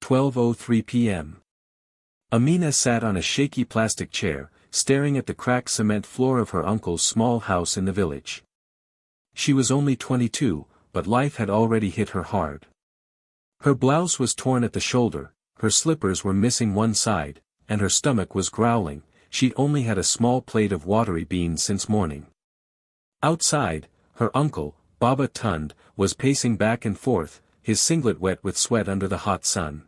12:03 p.m. Amina sat on a shaky plastic chair, staring at the cracked cement floor of her uncle's small house in the village. She was only 22, but life had already hit her hard. Her blouse was torn at the shoulder, her slippers were missing one side, and her stomach was growling. She'd only had a small plate of watery beans since morning. Outside, her uncle, Baba Tund, was pacing back and forth, his singlet wet with sweat under the hot sun.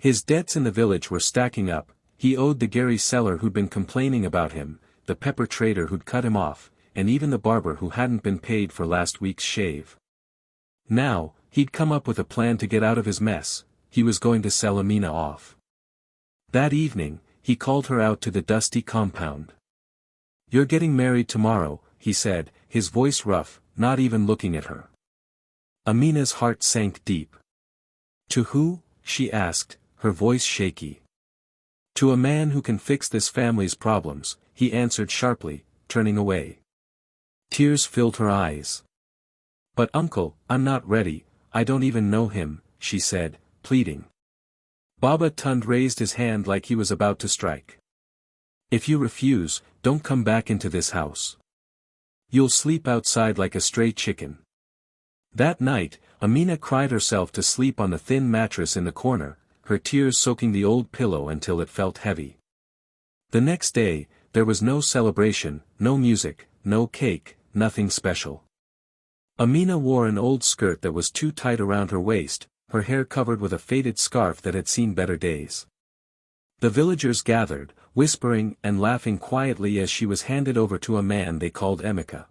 His debts in the village were stacking up. He owed the Gary seller who'd been complaining about him, the pepper trader who'd cut him off, and even the barber who hadn't been paid for last week's shave. Now, he'd come up with a plan to get out of his mess. He was going to sell Amina off. That evening, he called her out to the dusty compound. "You're getting married tomorrow," he said, his voice rough, not even looking at her. Amina's heart sank deep. "To who?" she asked, her voice shaky. "To a man who can fix this family's problems," he answered sharply, turning away. Tears filled her eyes. "But uncle, I'm not ready, I don't even know him," she said, pleading. Baba Tund raised his hand like he was about to strike. "If you refuse, don't come back into this house. You'll sleep outside like a stray chicken." That night, Amina cried herself to sleep on the thin mattress in the corner, her tears soaking the old pillow until it felt heavy. The next day, there was no celebration, no music, no cake, nothing special. Amina wore an old skirt that was too tight around her waist, her hair covered with a faded scarf that had seen better days. The villagers gathered, whispering and laughing quietly as she was handed over to a man they called Emeka.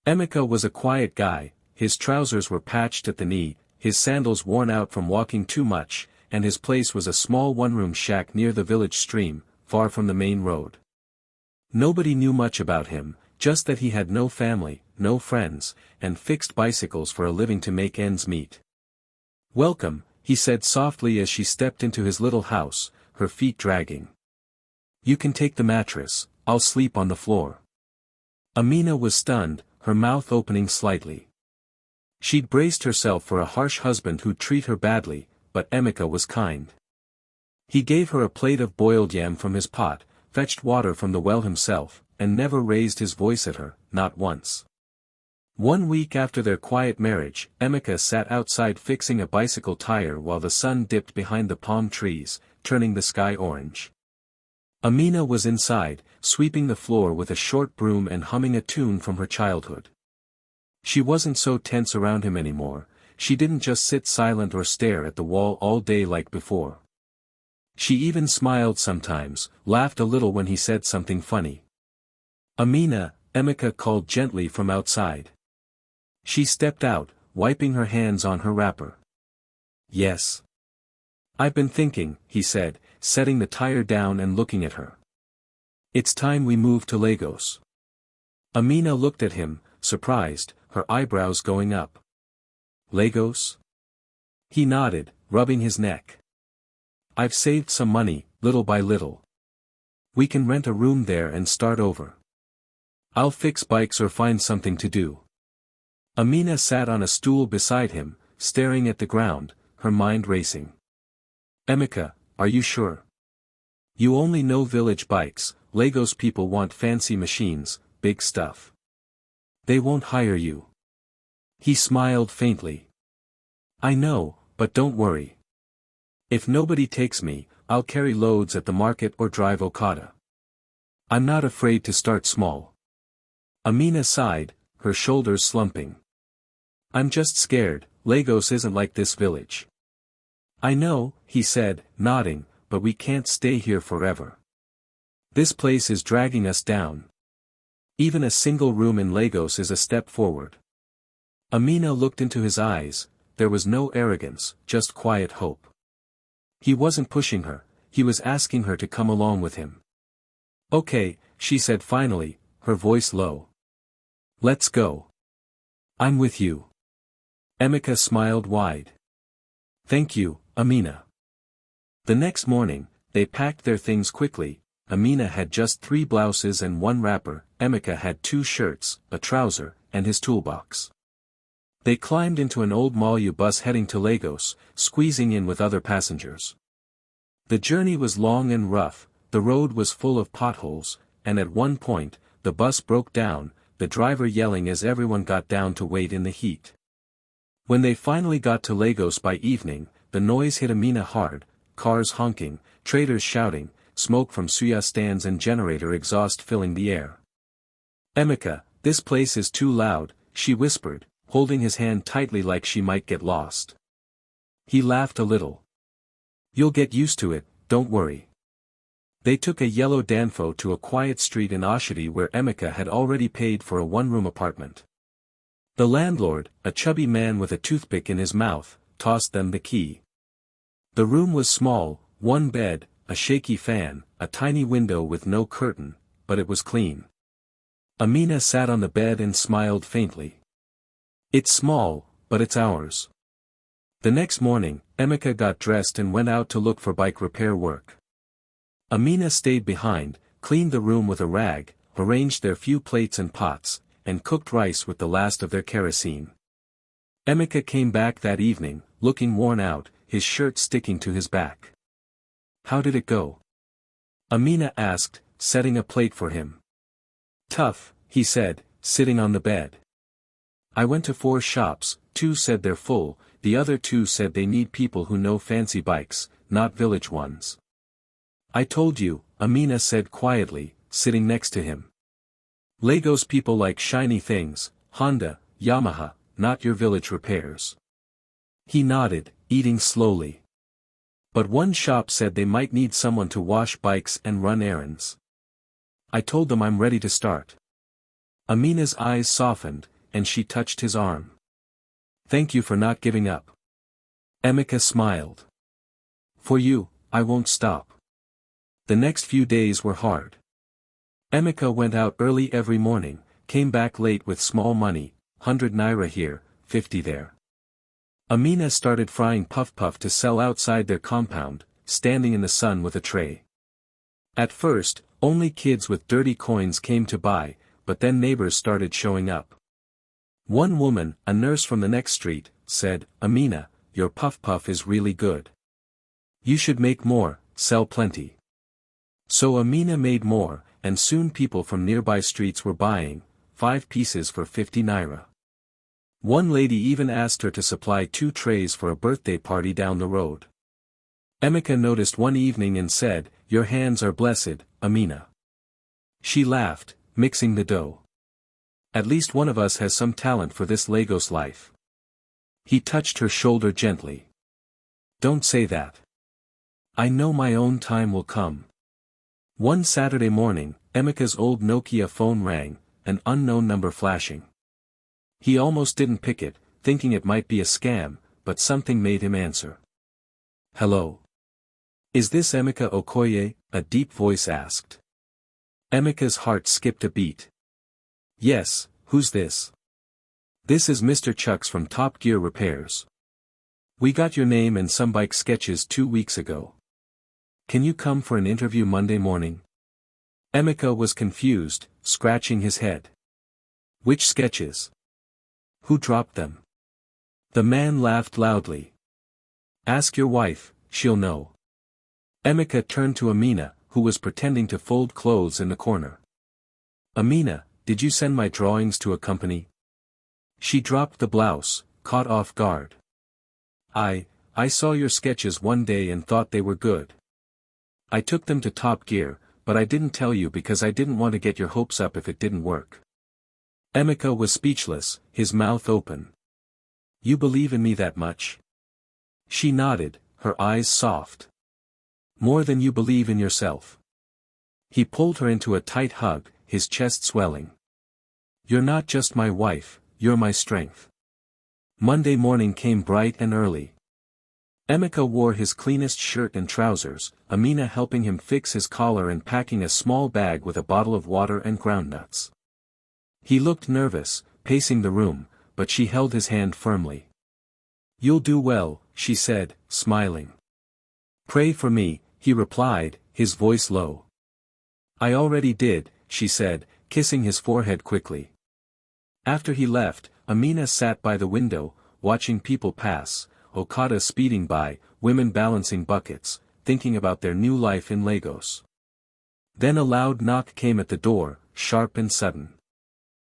Emeka was a quiet guy, his trousers were patched at the knee, his sandals worn out from walking too much, and his place was a small one-room shack near the village stream, far from the main road. Nobody knew much about him, just that he had no family, no friends, and fixed bicycles for a living to make ends meet. "Welcome," he said softly as she stepped into his little house, her feet dragging. "You can take the mattress, I'll sleep on the floor." Amina was stunned, her mouth opening slightly. She'd braced herself for a harsh husband who'd treat her badly, but Emeka was kind. He gave her a plate of boiled yam from his pot, fetched water from the well himself, and never raised his voice at her, not once. 1 week after their quiet marriage, Emeka sat outside fixing a bicycle tire while the sun dipped behind the palm trees, turning the sky orange. Amina was inside, sweeping the floor with a short broom and humming a tune from her childhood. She wasn't so tense around him anymore, she didn't just sit silent or stare at the wall all day like before. She even smiled sometimes, laughed a little when he said something funny. "Amina," Emeka called gently from outside. She stepped out, wiping her hands on her wrapper. "Yes. I've been thinking," he said, setting the tire down and looking at her. "It's time we moved to Lagos." Amina looked at him, surprised, her eyebrows going up. "Lagos?" He nodded, rubbing his neck. "I've saved some money, little by little. We can rent a room there and start over. I'll fix bikes or find something to do." Amina sat on a stool beside him, staring at the ground, her mind racing. "Emeka, are you sure? You only know village bikes, Lagos people want fancy machines, big stuff. They won't hire you." He smiled faintly. "I know, but don't worry. If nobody takes me, I'll carry loads at the market or drive Okada. I'm not afraid to start small." Amina sighed, her shoulders slumping. "I'm just scared, Lagos isn't like this village." "I know," he said, nodding, "but we can't stay here forever. This place is dragging us down. Even a single room in Lagos is a step forward." Amina looked into his eyes, there was no arrogance, just quiet hope. He wasn't pushing her, he was asking her to come along with him. "Okay," she said finally, her voice low. "Let's go. I'm with you." Emeka smiled wide. "Thank you, Amina." The next morning, they packed their things quickly. Amina had just 3 blouses and 1 wrapper, Emeka had 2 shirts, a trouser, and his toolbox. They climbed into an old Malu bus heading to Lagos, squeezing in with other passengers. The journey was long and rough, the road was full of potholes, and at one point, the bus broke down, the driver yelling as everyone got down to wait in the heat. When they finally got to Lagos by evening, the noise hit Amina hard, cars honking, traders shouting, smoke from suya stands and generator exhaust filling the air. "Emeka, this place is too loud," she whispered, holding his hand tightly like she might get lost. He laughed a little. "You'll get used to it, don't worry." They took a yellow Danfo to a quiet street in Oshodi where Emeka had already paid for a one-room apartment. The landlord, a chubby man with a toothpick in his mouth, tossed them the key. The room was small, one bed, a shaky fan, a tiny window with no curtain, but it was clean. Amina sat on the bed and smiled faintly. "It's small, but it's ours." The next morning, Emeka got dressed and went out to look for bike repair work. Amina stayed behind, cleaned the room with a rag, arranged their few plates and pots, and cooked rice with the last of their kerosene. Emeka came back that evening, looking worn out, his shirt sticking to his back. "How did it go?" Amina asked, setting a plate for him. "Tough," he said, sitting on the bed. "I went to 4 shops, 2 said they're full, the other 2 said they need people who know fancy bikes, not village ones." "I told you," Amina said quietly, sitting next to him. "Lagos people like shiny things, Honda, Yamaha, not your village repairs." He nodded, eating slowly. "But one shop said they might need someone to wash bikes and run errands. I told them I'm ready to start." Amina's eyes softened, and she touched his arm. "Thank you for not giving up." Emeka smiled. "For you, I won't stop." The next few days were hard. Emeka went out early every morning, came back late with small money, 100 naira here, 50 there. Amina started frying puff-puff to sell outside their compound, standing in the sun with a tray. At first, only kids with dirty coins came to buy, but then neighbors started showing up. One woman, a nurse from the next street, said, "Amina, your puff-puff is really good. You should make more, sell plenty." So Amina made more, and soon people from nearby streets were buying, 5 pieces for 50 naira. One lady even asked her to supply 2 trays for a birthday party down the road. Emeka noticed one evening and said, "Your hands are blessed, Amina." She laughed, mixing the dough. "At least one of us has some talent for this Lagos life." He touched her shoulder gently. "Don't say that. I know my own time will come." One Saturday morning, Emeka's old Nokia phone rang, an unknown number flashing. He almost didn't pick it, thinking it might be a scam, but something made him answer. "Hello. Is this Emeka Okoye?" a deep voice asked. Emeka's heart skipped a beat. "Yes, who's this?" "This is Mr. Chucks from Top Gear Repairs. We got your name and some bike sketches 2 weeks ago. Can you come for an interview Monday morning?" Emeka was confused, scratching his head. "Which sketches? Who dropped them?" The man laughed loudly. "Ask your wife, she'll know." Emeka turned to Amina, who was pretending to fold clothes in the corner. "Amina, did you send my drawings to a company?" She dropped the blouse, caught off guard. I saw your sketches one day and thought they were good. I took them to Top Gear, but I didn't tell you because I didn't want to get your hopes up if it didn't work." Emeka was speechless, his mouth open. "You believe in me that much?" She nodded, her eyes soft. "More than you believe in yourself." He pulled her into a tight hug, his chest swelling. "You're not just my wife, you're my strength." Monday morning came bright and early. Emeka wore his cleanest shirt and trousers, Amina helping him fix his collar and packing a small bag with a bottle of water and groundnuts. He looked nervous, pacing the room, but she held his hand firmly. "You'll do well," she said, smiling. "Pray for me," he replied, his voice low. "I already did," she said, kissing his forehead quickly. After he left, Amina sat by the window, watching people pass, Okada speeding by, women balancing buckets, thinking about their new life in Lagos. Then a loud knock came at the door, sharp and sudden.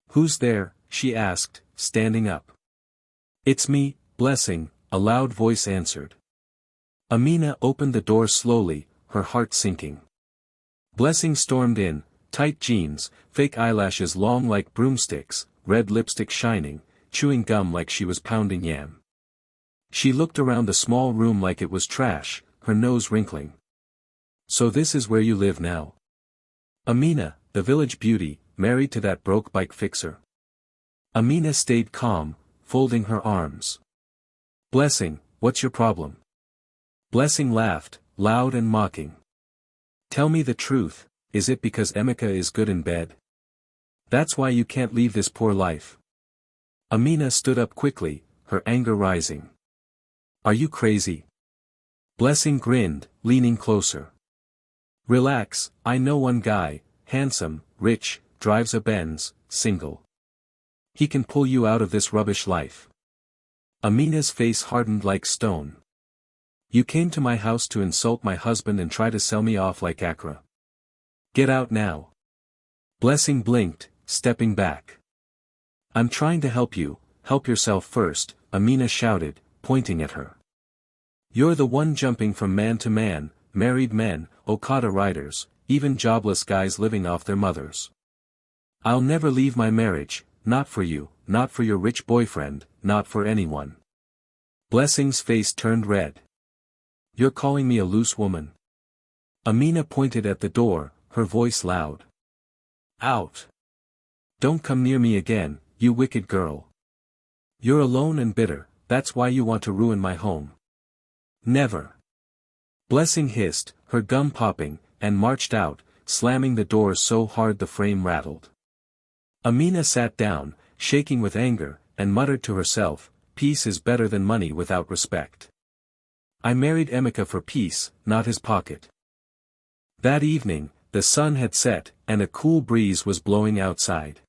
"Who's there?" she asked, standing up. "It's me, Blessing," a loud voice answered. Amina opened the door slowly, her heart sinking. Blessing stormed in, tight jeans, fake eyelashes long like broomsticks, red lipstick shining, chewing gum like she was pounding yam. She looked around the small room like it was trash, her nose wrinkling. "So this is where you live now?" Amina, the village beauty, married to that broke bike fixer. Amina stayed calm, folding her arms. "Blessing, what's your problem?" Blessing laughed, loud and mocking. "Tell me the truth, is it because Emeka is good in bed? That's why you can't leave this poor life?" Amina stood up quickly, her anger rising. "Are you crazy?" Blessing grinned, leaning closer. "Relax, I know one guy, handsome, rich, drives a Benz, single. He can pull you out of this rubbish life." Amina's face hardened like stone. "You came to my house to insult my husband and try to sell me off like Accra. Get out now." Blessing blinked, stepping back. "I'm trying to help you, help yourself first," Amina shouted, pointing at her. "You're the one jumping from man to man, married men, Okada riders, even jobless guys living off their mothers. I'll never leave my marriage, not for you, not for your rich boyfriend, not for anyone." Blessing's face turned red. "You're calling me a loose woman?" Amina pointed at the door, her voice loud. "Out! Don't come near me again, you wicked girl. You're alone and bitter, that's why you want to ruin my home. Never." Blessing hissed, her gum popping, and marched out, slamming the door so hard the frame rattled. Amina sat down, shaking with anger, and muttered to herself, "Peace is better than money without respect. I married Emeka for peace, not his pocket." That evening, the sun had set, and a cool breeze was blowing outside.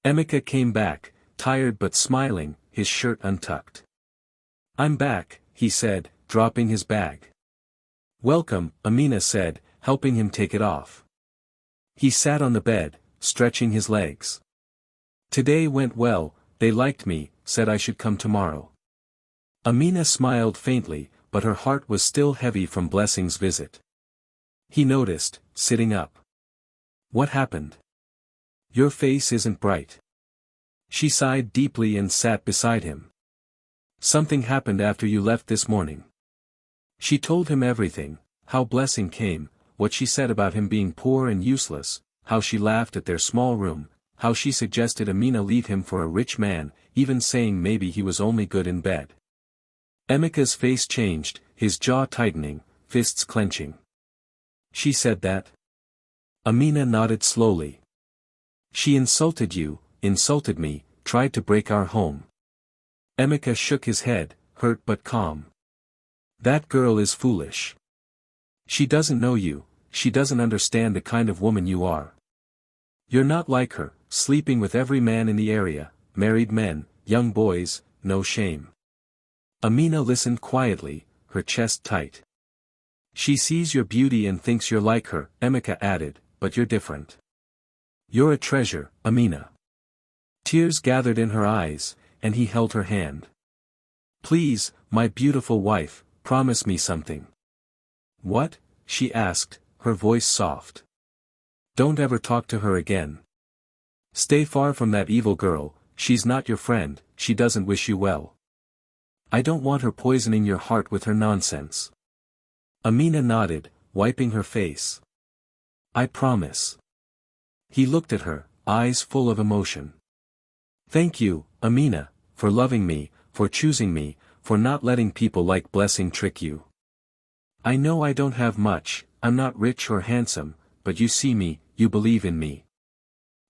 Emeka came back, tired but smiling, his shirt untucked. "I'm back," he said, dropping his bag. "Welcome," Amina said, helping him take it off. He sat on the bed, stretching his legs. "Today went well, they liked me, said I should come tomorrow." Amina smiled faintly, but her heart was still heavy from Blessing's visit. He noticed, sitting up. "What happened? Your face isn't bright." She sighed deeply and sat beside him. "Something happened after you left this morning." She told him everything, how Blessing came, what she said about him being poor and useless, how she laughed at their small room, how she suggested Amina leave him for a rich man, even saying maybe he was only good in bed. Emeka's face changed, his jaw tightening, fists clenching. "She said that?" Amina nodded slowly. "She insulted you, insulted me, tried to break our home." Emeka shook his head, hurt but calm. "That girl is foolish. She doesn't know you, she doesn't understand the kind of woman you are. You're not like her, sleeping with every man in the area, married men, young boys, no shame." Amina listened quietly, her chest tight. "She sees your beauty and thinks you're like her," Emeka added, "but you're different. You're a treasure, Amina." Tears gathered in her eyes, and he held her hand. "Please, my beautiful wife, promise me something." "What?" she asked, her voice soft. "Don't ever talk to her again. Stay far from that evil girl, she's not your friend, she doesn't wish you well. I don't want her poisoning your heart with her nonsense." Amina nodded, wiping her face. "I promise." He looked at her, eyes full of emotion. "Thank you, Amina, for loving me, for choosing me, for not letting people like Blessing trick you. I know I don't have much, I'm not rich or handsome, but you see me, you believe in me.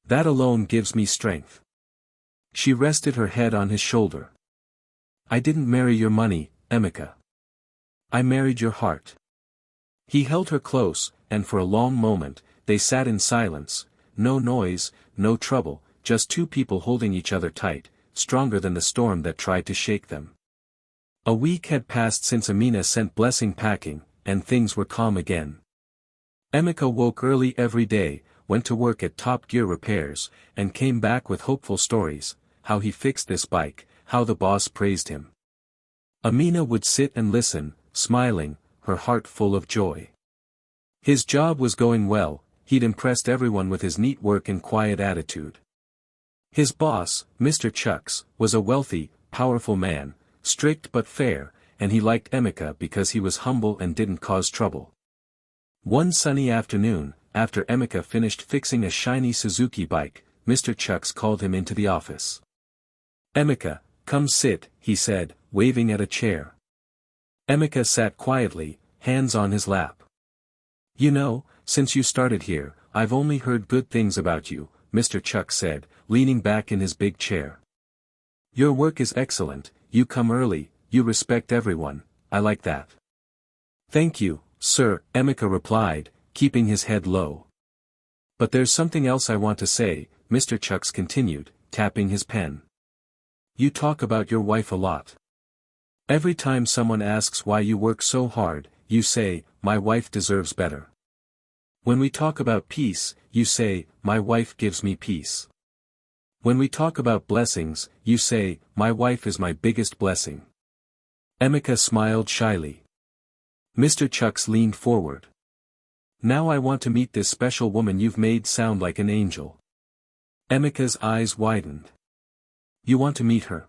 That alone gives me strength." She rested her head on his shoulder. "I didn't marry your money, Emeka. I married your heart." He held her close, and for a long moment, they sat in silence, no noise, no trouble, just two people holding each other tight, stronger than the storm that tried to shake them. A week had passed since Amina sent Blessing packing, and things were calm again. Emeka woke early every day, went to work at Top Gear Repairs, and came back with hopeful stories, how he fixed this bike, how the boss praised him. Amina would sit and listen, smiling, her heart full of joy. His job was going well, he'd impressed everyone with his neat work and quiet attitude. His boss, Mr. Chucks, was a wealthy, powerful man, strict but fair, and he liked Emeka because he was humble and didn't cause trouble. One sunny afternoon, after Emeka finished fixing a shiny Suzuki bike, Mr. Chucks called him into the office. "Emeka, come sit," he said, waving at a chair. Emeka sat quietly, hands on his lap. "You know, since you started here, I've only heard good things about you," Mr. Chucks said, leaning back in his big chair. "Your work is excellent, you come early, you respect everyone, I like that." "Thank you, sir," Emeka replied, keeping his head low. "But there's something else I want to say," Mr. Chucks continued, tapping his pen. "You talk about your wife a lot. Every time someone asks why you work so hard, you say, 'My wife deserves better.' When we talk about peace, you say, 'My wife gives me peace.' When we talk about blessings, you say, 'My wife is my biggest blessing.'" Emeka smiled shyly. Mr. Chucks leaned forward. "Now I want to meet this special woman you've made sound like an angel." Emeka's eyes widened. "You want to meet her?"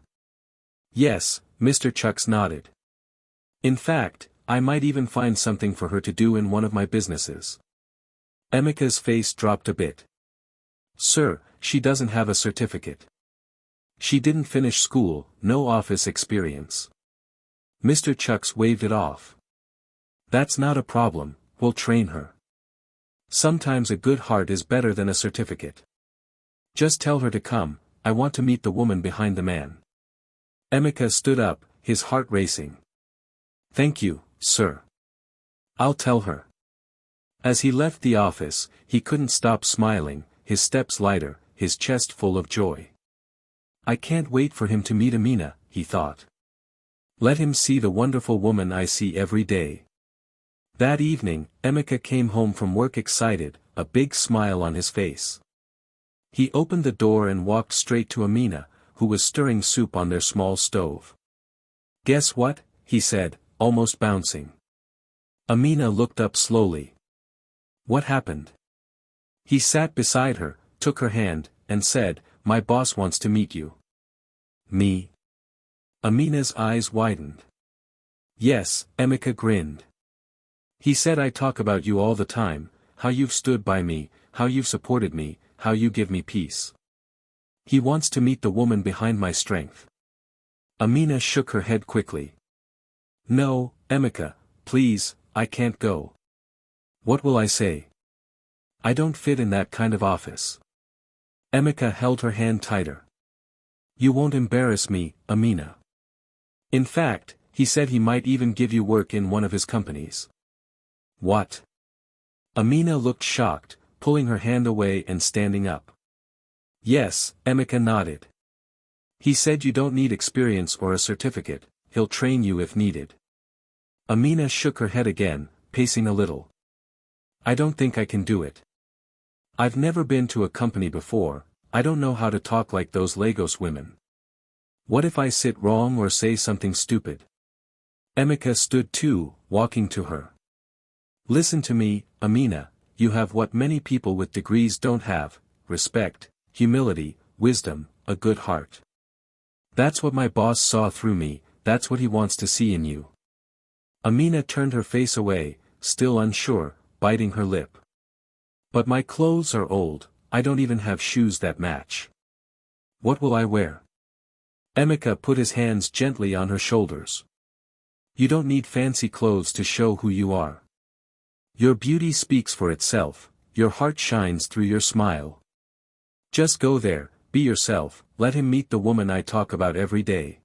"Yes," Mr. Chucks nodded. "In fact, I might even find something for her to do in one of my businesses." Emeka's face dropped a bit. "Sir, she doesn't have a certificate. She didn't finish school, no office experience." Mr. Chucks waved it off. "That's not a problem, we'll train her. Sometimes a good heart is better than a certificate. Just tell her to come, I want to meet the woman behind the man." Emeka stood up, his heart racing. "Thank you, sir. I'll tell her." As he left the office, he couldn't stop smiling, his steps lighter, his chest full of joy. "I can't wait for him to meet Amina," he thought. "Let him see the wonderful woman I see every day." That evening, Emeka came home from work excited, a big smile on his face. He opened the door and walked straight to Amina, who was stirring soup on their small stove. "Guess what?" he said, almost bouncing. Amina looked up slowly. "What happened?" He sat beside her, took her hand, and said, "My boss wants to meet you." "Me?" Amina's eyes widened. "Yes," Emeka grinned. "He said I talk about you all the time, how you've stood by me, how you've supported me, how you give me peace. He wants to meet the woman behind my strength." Amina shook her head quickly. "No, Emeka, please, I can't go. What will I say? I don't fit in that kind of office." Emeka held her hand tighter. "You won't embarrass me, Amina. In fact, he said he might even give you work in one of his companies." "What?" Amina looked shocked, pulling her hand away and standing up. "Yes," Emeka nodded. "He said you don't need experience or a certificate, he'll train you if needed." Amina shook her head again, pacing a little. "I don't think I can do it. I've never been to a company before, I don't know how to talk like those Lagos women. What if I sit wrong or say something stupid?" Emeka stood too, walking to her. "Listen to me, Amina, you have what many people with degrees don't have, respect, humility, wisdom, a good heart. That's what my boss saw through me, that's what he wants to see in you." Amina turned her face away, still unsure, biting her lip. "But my clothes are old, I don't even have shoes that match. What will I wear?" Emeka put his hands gently on her shoulders. "You don't need fancy clothes to show who you are. Your beauty speaks for itself, your heart shines through your smile. Just go there, be yourself, let him meet the woman I talk about every day."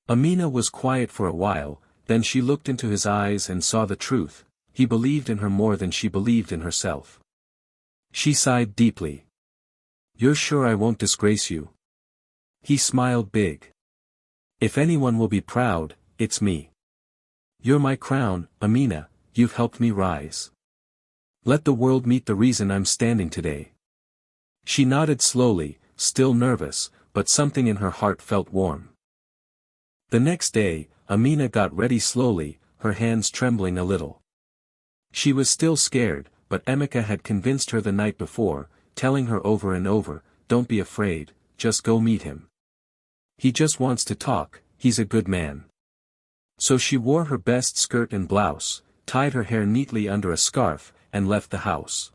Amina was quiet for a while, then she looked into his eyes and saw the truth, he believed in her more than she believed in herself. She sighed deeply. You're sure I won't disgrace you? He smiled big. If anyone will be proud, it's me. You're my crown, Amina, you've helped me rise. Let the world meet the reason I'm standing today. She nodded slowly, still nervous, but something in her heart felt warm. The next day, Amina got ready slowly, her hands trembling a little. She was still scared, but Emeka had convinced her the night before, telling her over and over, "Don't be afraid, just go meet him. He just wants to talk, he's a good man." So she wore her best skirt and blouse, tied her hair neatly under a scarf, and left the house.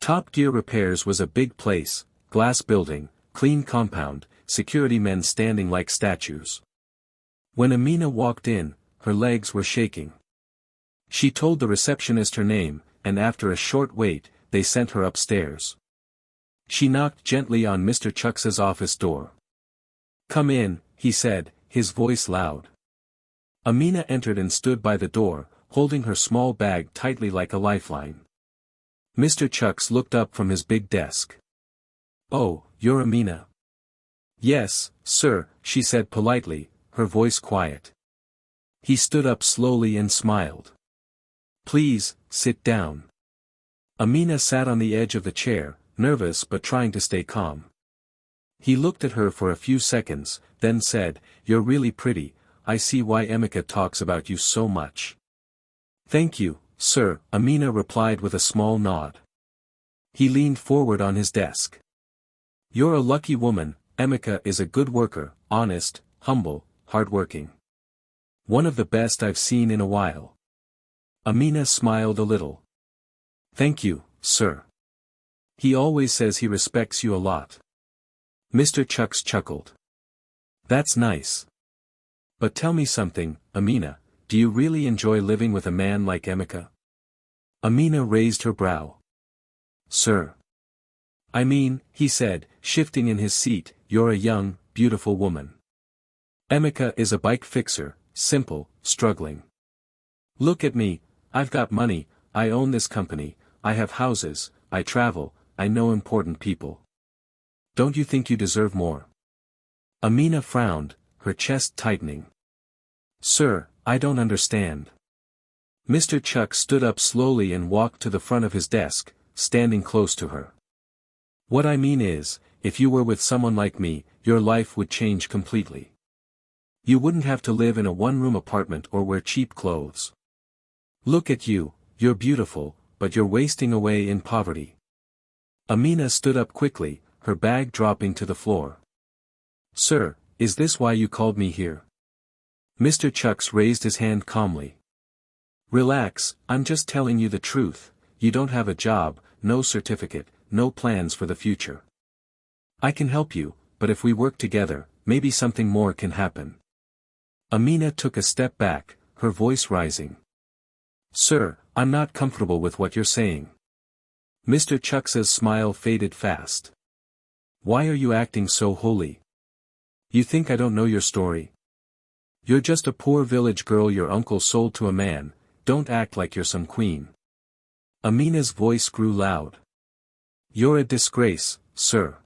Top Gear Repairs was a big place, glass building, clean compound, security men standing like statues. When Amina walked in, her legs were shaking. She told the receptionist her name, and after a short wait, they sent her upstairs. She knocked gently on Mr. Chucks's office door. "Come in," he said, his voice loud. Amina entered and stood by the door, holding her small bag tightly like a lifeline. Mr. Chucks looked up from his big desk. "Oh, you're Amina." "Yes, sir," she said politely, her voice quiet. He stood up slowly and smiled. "Please, sit down." Amina sat on the edge of the chair, nervous but trying to stay calm. He looked at her for a few seconds, then said, "You're really pretty, I see why Emeka talks about you so much." "Thank you, sir," Amina replied with a small nod. He leaned forward on his desk. "You're a lucky woman, Emeka is a good worker, honest, humble, hardworking. One of the best I've seen in a while." Amina smiled a little. "Thank you, sir. He always says he respects you a lot." Mr. Chucks chuckled. "That's nice. But tell me something, Amina, do you really enjoy living with a man like Emeka?" Amina raised her brow. "Sir. I mean," he said, shifting in his seat, "you're a young, beautiful woman. Emeka is a bike fixer, simple, struggling. Look at me, I've got money, I own this company, I have houses, I travel, I know important people. Don't you think you deserve more?" Amina frowned, her chest tightening. "Sir, I don't understand." Mr. Chuck stood up slowly and walked to the front of his desk, standing close to her. "What I mean is, if you were with someone like me, your life would change completely. You wouldn't have to live in a one-room apartment or wear cheap clothes. Look at you, you're beautiful, but you're wasting away in poverty." Amina stood up quickly, her bag dropping to the floor. "Sir, is this why you called me here?" Mr. Chucks raised his hand calmly. "Relax, I'm just telling you the truth, you don't have a job, no certificate, no plans for the future. I can help you, but if we work together, maybe something more can happen." Amina took a step back, her voice rising. "Sir, I'm not comfortable with what you're saying." Mr. Chucks's smile faded fast. "Why are you acting so holy? You think I don't know your story? You're just a poor village girl your uncle sold to a man, don't act like you're some queen." Amina's voice grew loud. "You're a disgrace, sir.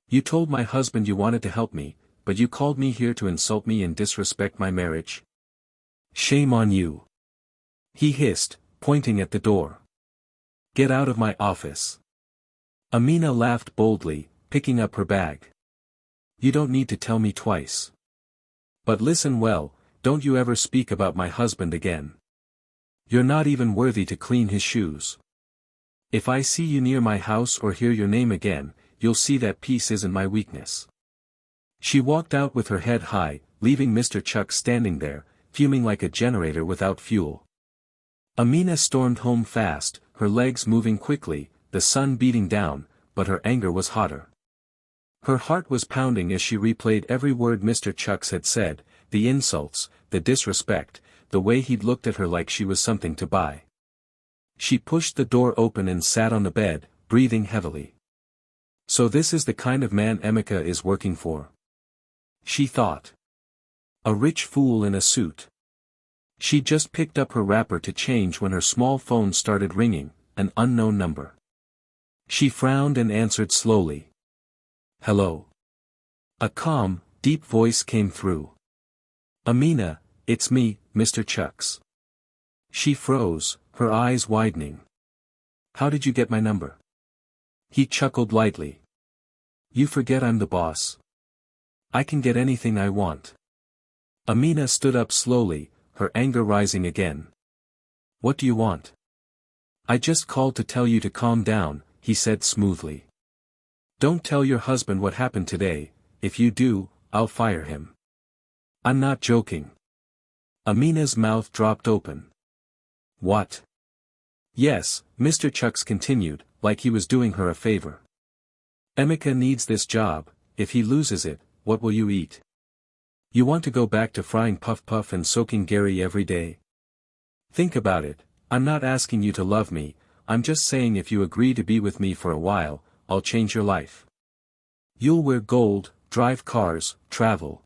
You told my husband you wanted to help me, but you called me here to insult me and disrespect my marriage. Shame on you," he hissed, pointing at the door. "Get out of my office." Amina laughed boldly, picking up her bag. "You don't need to tell me twice. But listen well, don't you ever speak about my husband again. You're not even worthy to clean his shoes. If I see you near my house or hear your name again, you'll see that peace isn't my weakness." She walked out with her head high, leaving Mr. Chuck standing there, fuming like a generator without fuel. Amina stormed home fast, her legs moving quickly, the sun beating down, but her anger was hotter. Her heart was pounding as she replayed every word Mr. Chucks had said, the insults, the disrespect, the way he'd looked at her like she was something to buy. She pushed the door open and sat on the bed, breathing heavily. So this is the kind of man Emeka is working for, she thought. A rich fool in a suit. She just picked up her wrapper to change when her small phone started ringing, an unknown number. She frowned and answered slowly. Hello. A calm, deep voice came through. Amina, it's me, Mr. Chucks. She froze, her eyes widening. How did you get my number? He chuckled lightly. You forget I'm the boss. I can get anything I want. Amina stood up slowly, her anger rising again. What do you want? I just called to tell you to calm down, he said smoothly. Don't tell your husband what happened today. If you do, I'll fire him. I'm not joking. Amina's mouth dropped open. What? Yes, Mr. Chucks continued, like he was doing her a favor. Emeka needs this job. If he loses it, what will you eat? You want to go back to frying puff puff and soaking Gary every day? Think about it. I'm not asking you to love me, I'm just saying if you agree to be with me for a while, I'll change your life. You'll wear gold, drive cars, travel.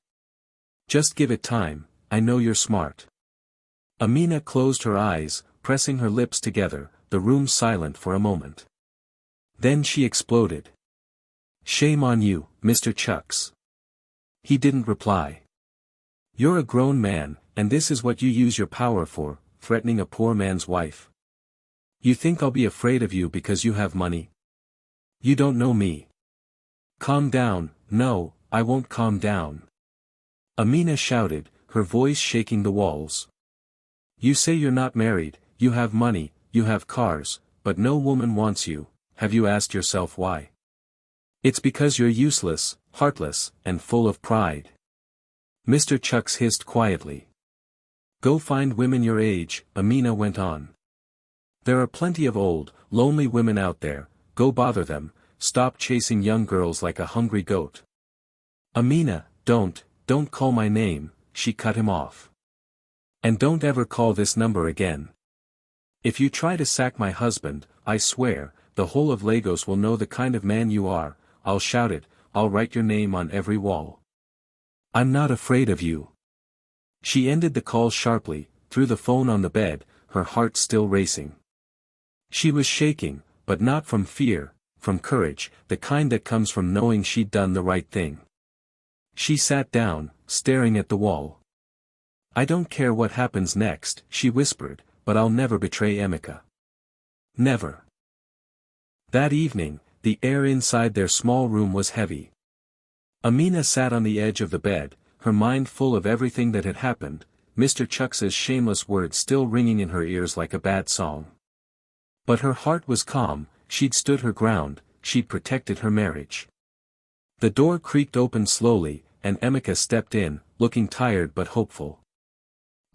Just give it time, I know you're smart. Amina closed her eyes, pressing her lips together, the room silent for a moment. Then she exploded. Shame on you, Mr. Chucks. He didn't reply. You're a grown man, and this is what you use your power for, threatening a poor man's wife. You think I'll be afraid of you because you have money? You don't know me. Calm down. No, I won't calm down. Amina shouted, her voice shaking the walls. You say you're not married, you have money, you have cars, but no woman wants you. Have you asked yourself why? It's because you're useless, heartless, and full of pride. Mr. Chucks hissed quietly. Go find women your age, Amina went on. There are plenty of old, lonely women out there, go bother them, stop chasing young girls like a hungry goat. Amina, don't call my name, she cut him off. And don't ever call this number again. If you try to sack my husband, I swear, the whole of Lagos will know the kind of man you are. I'll shout it, I'll write your name on every wall. I'm not afraid of you. She ended the call sharply, threw the phone on the bed, her heart still racing. She was shaking, but not from fear, from courage, the kind that comes from knowing she'd done the right thing. She sat down, staring at the wall. I don't care what happens next, she whispered, but I'll never betray Emeka. Never. That evening, the air inside their small room was heavy. Amina sat on the edge of the bed, her mind full of everything that had happened, Mr. Chucks's shameless words still ringing in her ears like a bad song. But her heart was calm, she'd stood her ground, she'd protected her marriage. The door creaked open slowly, and Emeka stepped in, looking tired but hopeful.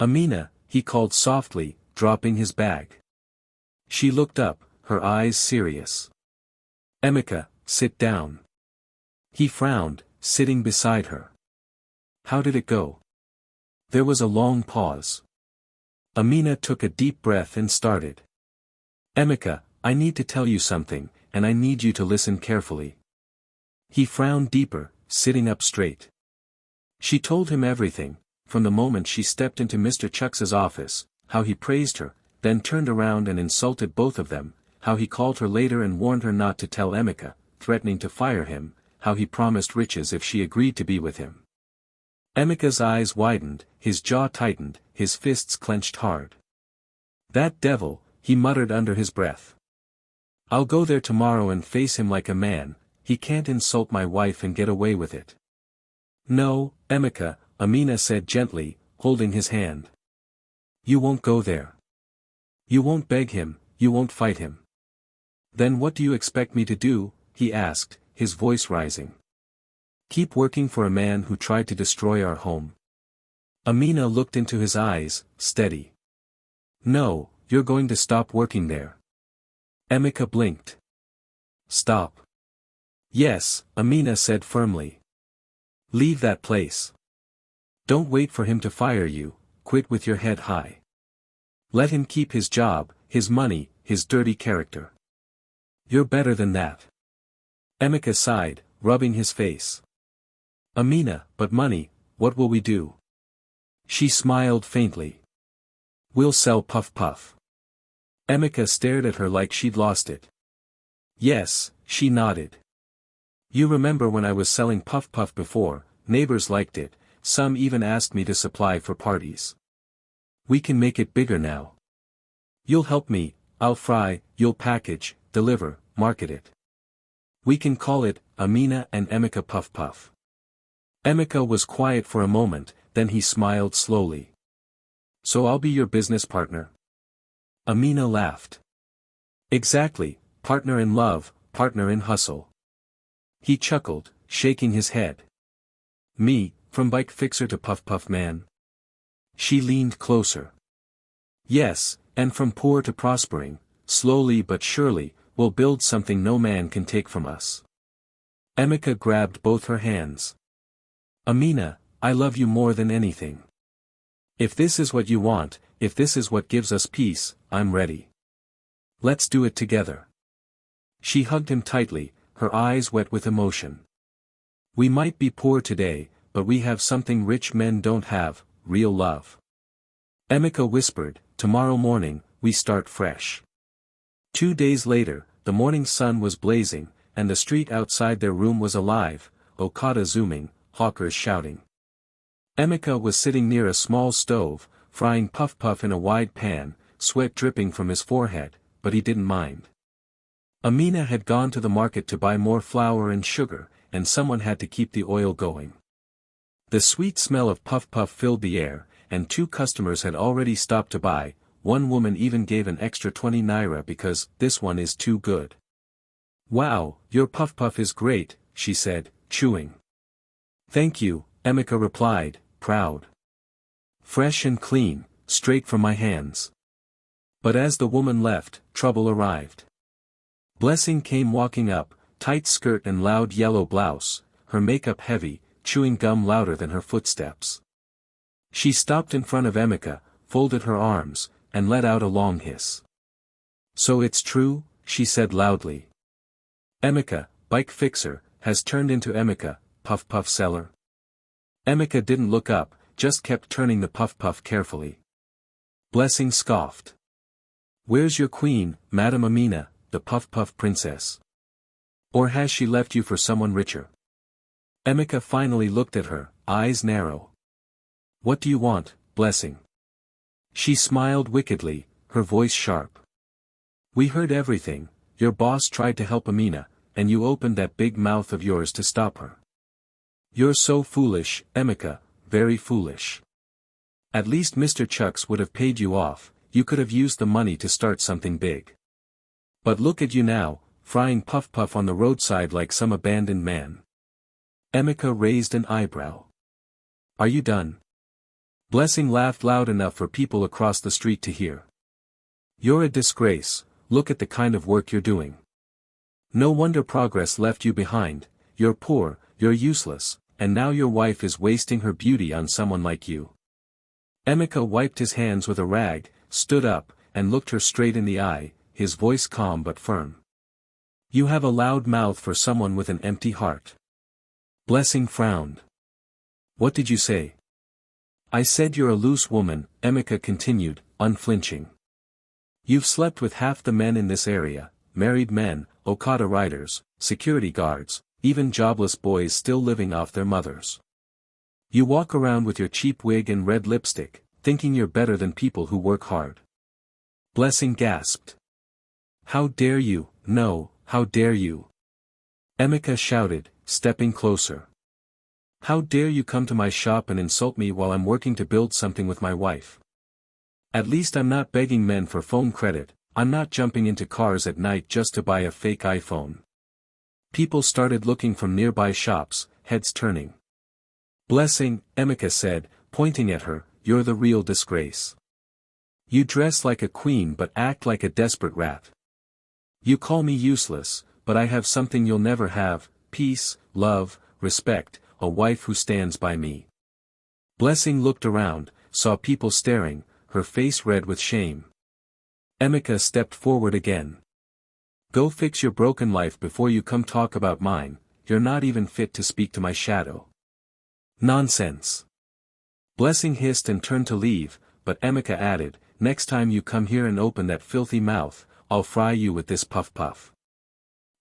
Amina, he called softly, dropping his bag. She looked up, her eyes serious. Emeka, sit down. He frowned, sitting beside her. How did it go? There was a long pause. Amina took a deep breath and started. Emeka, I need to tell you something, and I need you to listen carefully. He frowned deeper, sitting up straight. She told him everything, from the moment she stepped into Mr. Chucks's office, how he praised her, then turned around and insulted both of them, how he called her later and warned her not to tell Emeka, threatening to fire him, how he promised riches if she agreed to be with him. Emeka's eyes widened, his jaw tightened, his fists clenched hard. That devil, he muttered under his breath. I'll go there tomorrow and face him like a man, he can't insult my wife and get away with it. No, Emeka, Amina said gently, holding his hand. You won't go there. You won't beg him, you won't fight him. Then what do you expect me to do? He asked, his voice rising. Keep working for a man who tried to destroy our home. Amina looked into his eyes, steady. No, you're going to stop working there. Emeka blinked. Stop. Yes, Amina said firmly. Leave that place. Don't wait for him to fire you, quit with your head high. Let him keep his job, his money, his dirty character. You're better than that. Emeka sighed, rubbing his face. Amina, but money, what will we do? She smiled faintly. We'll sell Puff Puff. Emeka stared at her like she'd lost it. Yes, she nodded. You remember when I was selling Puff Puff before, neighbors liked it, some even asked me to supply for parties. We can make it bigger now. You'll help me, I'll fry, you'll package, deliver, market it. We can call it, Amina and Emeka Puff Puff. Emeka was quiet for a moment, then he smiled slowly. So I'll be your business partner? Amina laughed. Exactly, partner in love, partner in hustle. He chuckled, shaking his head. Me, from bike fixer to Puff Puff man? She leaned closer. Yes, and from poor to prospering, slowly but surely, we'll build something no man can take from us. Emeka grabbed both her hands. Amina, I love you more than anything. If this is what you want, if this is what gives us peace, I'm ready. Let's do it together. She hugged him tightly, her eyes wet with emotion. We might be poor today, but we have something rich men don't have, real love. Emeka whispered, tomorrow morning, we start fresh. 2 days later, the morning sun was blazing, and the street outside their room was alive, Okada zooming, hawkers shouting. Emeka was sitting near a small stove, frying Puff Puff in a wide pan, sweat dripping from his forehead, but he didn't mind. Amina had gone to the market to buy more flour and sugar, and someone had to keep the oil going. The sweet smell of Puff Puff filled the air, and 2 customers had already stopped to buy. One woman even gave an extra 20 naira because this one is too good. Wow, your Puff Puff is great, she said, chewing. Thank you, Emeka replied, proud. Fresh and clean, straight from my hands. But as the woman left, trouble arrived. Blessing came walking up, tight skirt and loud yellow blouse, her makeup heavy, chewing gum louder than her footsteps. She stopped in front of Emeka, folded her arms, and let out a long hiss. So it's true, she said loudly. Emeka, bike fixer, has turned into Emeka, Puff Puff seller. Emeka didn't look up, just kept turning the Puff Puff carefully. Blessing scoffed. Where's your queen, Madam Amina, the Puff Puff princess? Or has she left you for someone richer? Emeka finally looked at her, eyes narrow. What do you want, Blessing? She smiled wickedly, her voice sharp. We heard everything, your boss tried to help Amina, and you opened that big mouth of yours to stop her. You're so foolish, Emeka, very foolish. At least Mr. Chucks would have paid you off, you could have used the money to start something big. But look at you now, frying Puff Puff on the roadside like some abandoned man. Emeka raised an eyebrow. Are you done? Blessing laughed loud enough for people across the street to hear. You're a disgrace, look at the kind of work you're doing. No wonder progress left you behind, you're poor, you're useless, and now your wife is wasting her beauty on someone like you. Emeka wiped his hands with a rag, stood up, and looked her straight in the eye, his voice calm but firm. You have a loud mouth for someone with an empty heart. Blessing frowned. What did you say? I said you're a loose woman, Emeka continued, unflinching. You've slept with half the men in this area, married men, Okada riders, security guards, even jobless boys still living off their mothers. You walk around with your cheap wig and red lipstick, thinking you're better than people who work hard. Blessing gasped. How dare you, no, how dare you? Emeka shouted, stepping closer. How dare you come to my shop and insult me while I'm working to build something with my wife? At least I'm not begging men for phone credit, I'm not jumping into cars at night just to buy a fake iPhone. People started looking from nearby shops, heads turning. Blessing, Emeka said, pointing at her, you're the real disgrace. You dress like a queen but act like a desperate rat. You call me useless, but I have something you'll never have, peace, love, respect, a wife who stands by me. Blessing looked around, saw people staring, her face red with shame. Emeka stepped forward again. Go fix your broken life before you come talk about mine, you're not even fit to speak to my shadow. Nonsense. Blessing hissed and turned to leave, but Emeka added, next time you come here and open that filthy mouth, I'll fry you with this Puff Puff.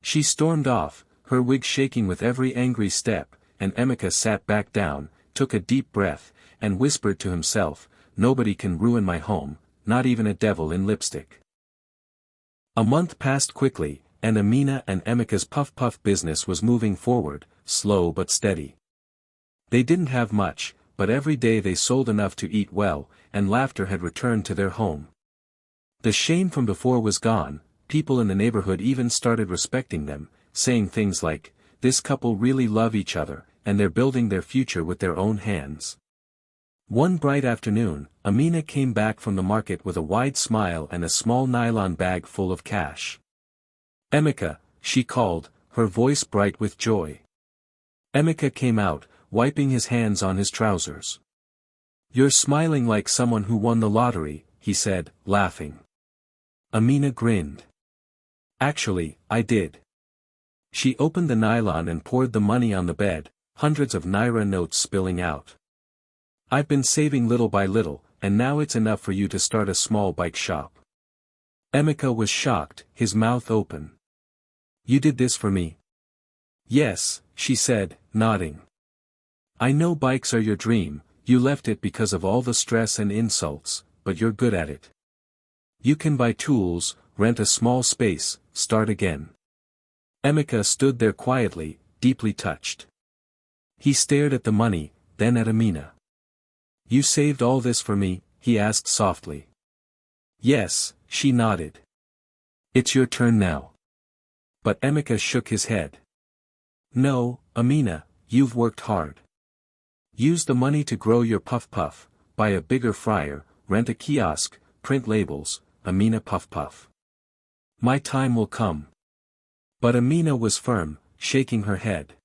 She stormed off, her wig shaking with every angry step, and Emeka sat back down, took a deep breath, and whispered to himself, "Nobody can ruin my home, not even a devil in lipstick." A month passed quickly, and Amina and Emeka's puff-puff business was moving forward, slow but steady. They didn't have much, but every day they sold enough to eat well, and laughter had returned to their home. The shame from before was gone, people in the neighborhood even started respecting them, saying things like, "This couple really love each other, and they're building their future with their own hands." One bright afternoon, Amina came back from the market with a wide smile and a small nylon bag full of cash. "Emeka," she called, her voice bright with joy. Emeka came out, wiping his hands on his trousers. "You're smiling like someone who won the lottery," he said, laughing. Amina grinned. "Actually, I did." She opened the nylon and poured the money on the bed, hundreds of naira notes spilling out. "I've been saving little by little, and now it's enough for you to start a small bike shop." Emeka was shocked, his mouth open. "You did this for me?" "Yes," she said, nodding. "I know bikes are your dream, you left it because of all the stress and insults, but you're good at it. You can buy tools, rent a small space, start again." Emeka stood there quietly, deeply touched. He stared at the money, then at Amina. "You saved all this for me?" he asked softly. "Yes," she nodded. "It's your turn now." But Emeka shook his head. "No, Amina, you've worked hard. Use the money to grow your puff-puff, buy a bigger fryer, rent a kiosk, print labels, Amina puff-puff. My time will come." But Amina was firm, shaking her head.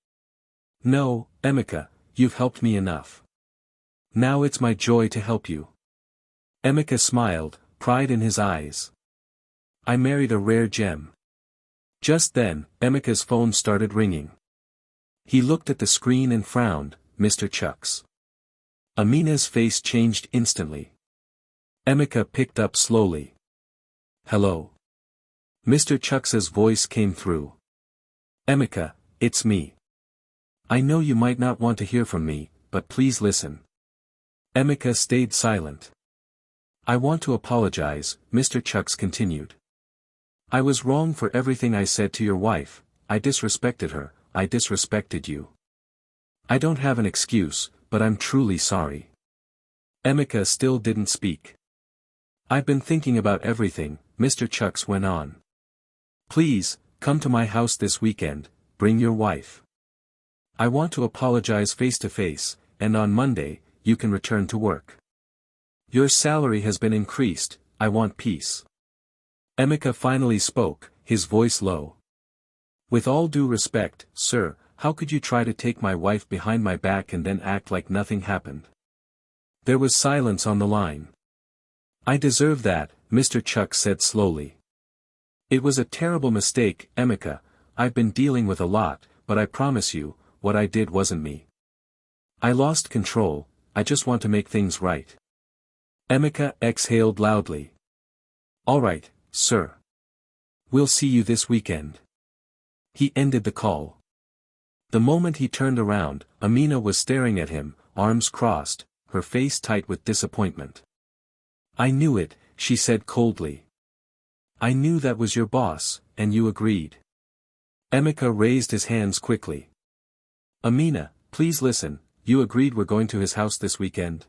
"No, Emeka, you've helped me enough. Now it's my joy to help you." Emeka smiled, pride in his eyes. "I married a rare gem." Just then, Emeka's phone started ringing. He looked at the screen and frowned, "Mr. Chucks." Amina's face changed instantly. Emeka picked up slowly. "Hello." Mr. Chucks's voice came through. "Emeka, it's me. I know you might not want to hear from me, but please listen." Emeka stayed silent. "I want to apologize," Mr. Chucks continued. "I was wrong for everything I said to your wife. I disrespected her, I disrespected you. I don't have an excuse, but I'm truly sorry." Emeka still didn't speak. "I've been thinking about everything," Mr. Chucks went on. "Please, come to my house this weekend, bring your wife. I want to apologize face to face, and on Monday, you can return to work. Your salary has been increased, I want peace." Emeka finally spoke, his voice low. "With all due respect, sir, how could you try to take my wife behind my back and then act like nothing happened?" There was silence on the line. "I deserve that," Mr. Chuck said slowly. "It was a terrible mistake, Emeka. I've been dealing with a lot, but I promise you, what I did wasn't me. I lost control, I just want to make things right." Emeka exhaled loudly. "All right, sir. We'll see you this weekend." He ended the call. The moment he turned around, Amina was staring at him, arms crossed, her face tight with disappointment. "I knew it," she said coldly. "I knew that was your boss, and you agreed." Emeka raised his hands quickly. "Amina, please listen, you agreed we're going to his house this weekend?"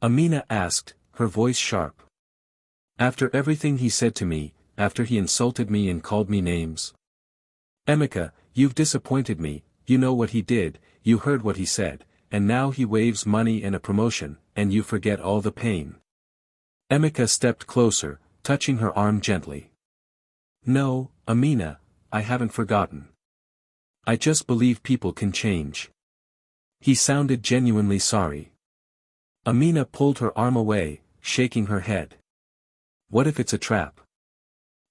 Amina asked, her voice sharp. "After everything he said to me, after he insulted me and called me names?" "Emeka, you've disappointed me, you know what he did, you heard what he said, and now he waves money and a promotion, and you forget all the pain." Emeka stepped closer, touching her arm gently. "No, Amina, I haven't forgotten. I just believe people can change." He sounded genuinely sorry. Amina pulled her arm away, shaking her head. "What if it's a trap?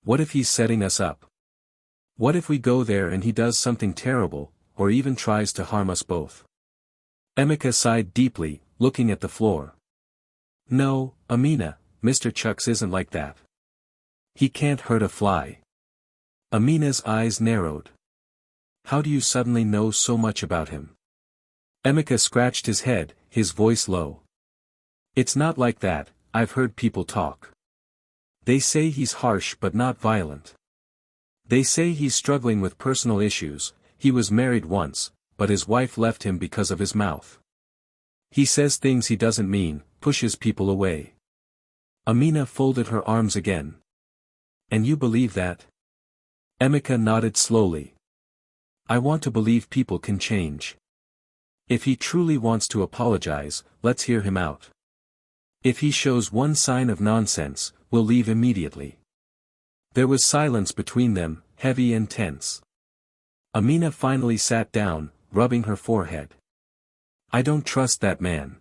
What if he's setting us up? What if we go there and he does something terrible, or even tries to harm us both?" Emeka sighed deeply, looking at the floor. "No, Amina, Mr. Chucks isn't like that. He can't hurt a fly." Amina's eyes narrowed. How do you suddenly know so much about him? Emeka scratched his head, his voice low. It's not like that, I've heard people talk. They say he's harsh but not violent. They say he's struggling with personal issues. He was married once, but his wife left him because of his mouth. He says things he doesn't mean, pushes people away. Amina folded her arms again. And you believe that? Emeka nodded slowly. I want to believe people can change. If he truly wants to apologize, let's hear him out. If he shows one sign of nonsense, we'll leave immediately. There was silence between them, heavy and tense. Amina finally sat down, rubbing her forehead. I don't trust that man.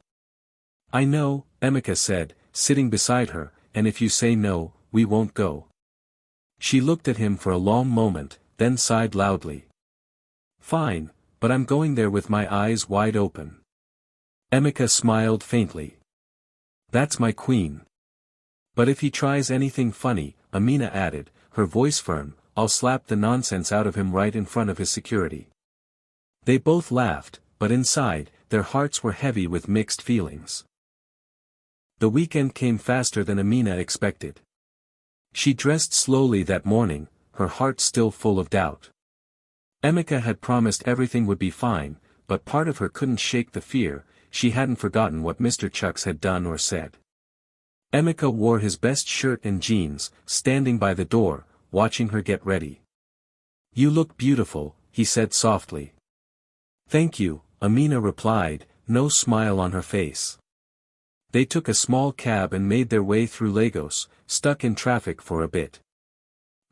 I know, Emeka said, sitting beside her, and if you say no, we won't go. She looked at him for a long moment, then sighed loudly. Fine, but I'm going there with my eyes wide open. Emeka smiled faintly. That's my queen. But if he tries anything funny, Amina added, her voice firm, I'll slap the nonsense out of him right in front of his security. They both laughed, but inside, their hearts were heavy with mixed feelings. The weekend came faster than Amina expected. She dressed slowly that morning, her heart still full of doubt. Emeka had promised everything would be fine, but part of her couldn't shake the fear. She hadn't forgotten what Mr. Chucks had done or said. Emeka wore his best shirt and jeans, standing by the door, watching her get ready. You look beautiful, he said softly. Thank you, Amina replied, no smile on her face. They took a small cab and made their way through Lagos, stuck in traffic for a bit.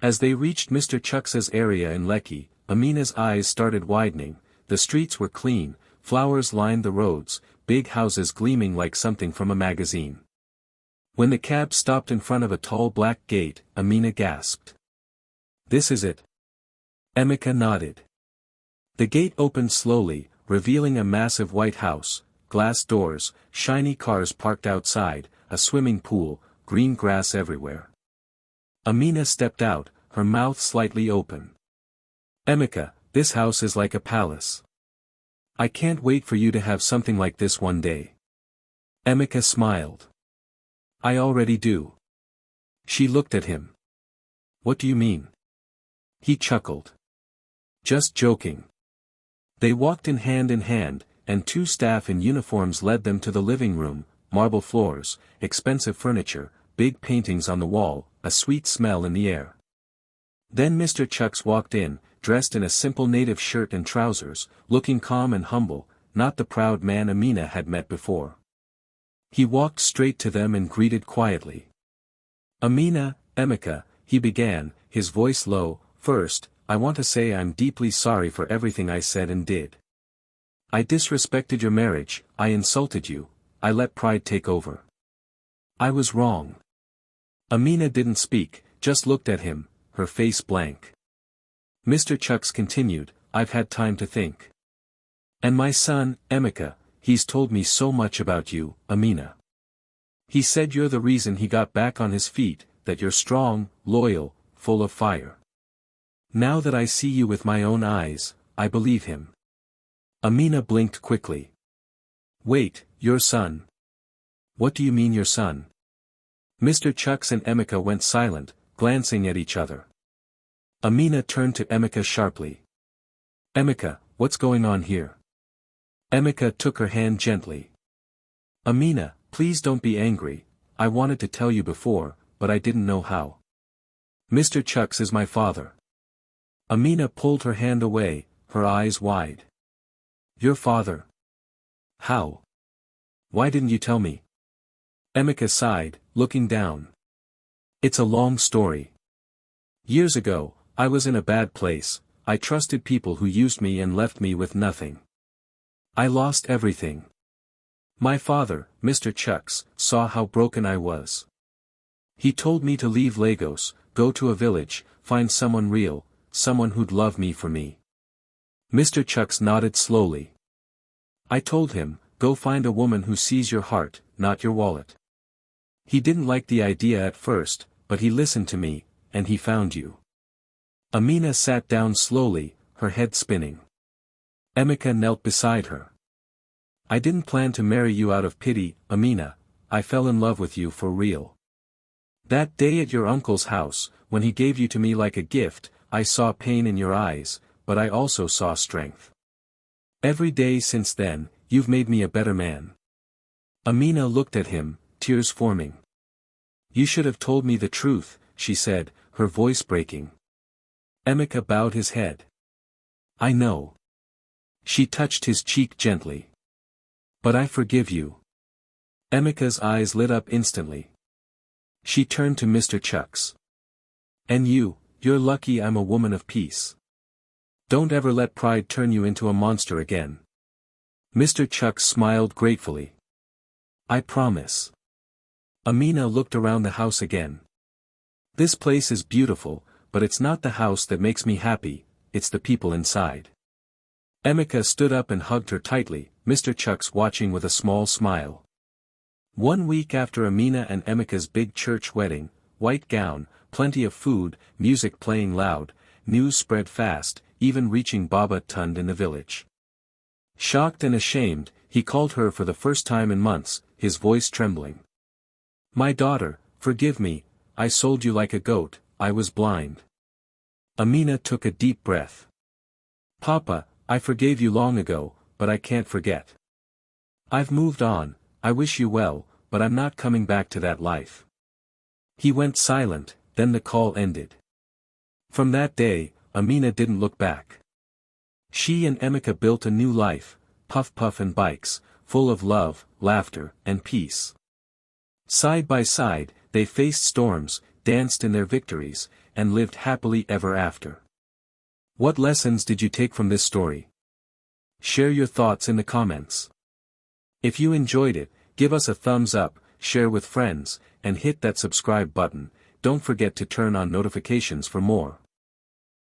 As they reached Mr. Chucks's area in Lekki, Amina's eyes started widening. The streets were clean, flowers lined the roads, big houses gleaming like something from a magazine. When the cab stopped in front of a tall black gate, Amina gasped. This is it. Emeka nodded. The gate opened slowly, revealing a massive white house, glass doors, shiny cars parked outside, a swimming pool, green grass everywhere. Amina stepped out, her mouth slightly open. Emeka, this house is like a palace. I can't wait for you to have something like this one day. Emeka smiled. I already do. She looked at him. What do you mean? He chuckled. Just joking. They walked in hand, and two staff in uniforms led them to the living room, marble floors, expensive furniture, big paintings on the wall, a sweet smell in the air. Then Mr. Chucks walked in, dressed in a simple native shirt and trousers, looking calm and humble, not the proud man Amina had met before. He walked straight to them and greeted quietly. Amina, Emeka, he began, his voice low, first, I want to say I'm deeply sorry for everything I said and did. I disrespected your marriage, I insulted you, I let pride take over. I was wrong. Amina didn't speak, just looked at him, her face blank. Mr. Chucks continued, I've had time to think. And my son, Emeka, he's told me so much about you, Amina. He said you're the reason he got back on his feet, that you're strong, loyal, full of fire. Now that I see you with my own eyes, I believe him. Amina blinked quickly. Wait, your son? What do you mean your son? Mr. Chucks and Emeka went silent, glancing at each other. Amina turned to Emeka sharply. Emeka, what's going on here? Emeka took her hand gently. Amina, please don't be angry, I wanted to tell you before, but I didn't know how. Mr. Chucks is my father. Amina pulled her hand away, her eyes wide. Your father? How? Why didn't you tell me? Emeka sighed, looking down. It's a long story. Years ago, I was in a bad place, I trusted people who used me and left me with nothing. I lost everything. My father, Mr. Chucks, saw how broken I was. He told me to leave Lagos, go to a village, find someone real, someone who'd love me for me. Mr. Chucks nodded slowly. I told him, go find a woman who sees your heart, not your wallet. He didn't like the idea at first, but he listened to me, and he found you. Amina sat down slowly, her head spinning. Emeka knelt beside her. I didn't plan to marry you out of pity, Amina, I fell in love with you for real. That day at your uncle's house, when he gave you to me like a gift, I saw pain in your eyes, but I also saw strength. Every day since then, you've made me a better man. Amina looked at him, tears forming. You should have told me the truth, she said, her voice breaking. Emeka bowed his head. I know. She touched his cheek gently. But I forgive you. Emeka's eyes lit up instantly. She turned to Mr. Chucks. And you're lucky I'm a woman of peace. Don't ever let pride turn you into a monster again. Mr. Chucks smiled gratefully. I promise. Amina looked around the house again. This place is beautiful, but it's not the house that makes me happy, it's the people inside. Emeka stood up and hugged her tightly, Mr. Chucks watching with a small smile. 1 week after Amina and Emeka's big church wedding, white gown, plenty of food, music playing loud, news spread fast, even reaching Baba Tund in the village. Shocked and ashamed, he called her for the first time in months, his voice trembling. My daughter, forgive me, I sold you like a goat, I was blind. Amina took a deep breath. Papa, I forgave you long ago, but I can't forget. I've moved on, I wish you well, but I'm not coming back to that life. He went silent, then the call ended. From that day, Amina didn't look back. She and Emeka built a new life, Puff Puff and Bikes, full of love, laughter, and peace. Side by side, they faced storms, danced in their victories, and lived happily ever after. What lessons did you take from this story? Share your thoughts in the comments. If you enjoyed it, give us a thumbs up, share with friends, and hit that subscribe button. Don't forget to turn on notifications for more.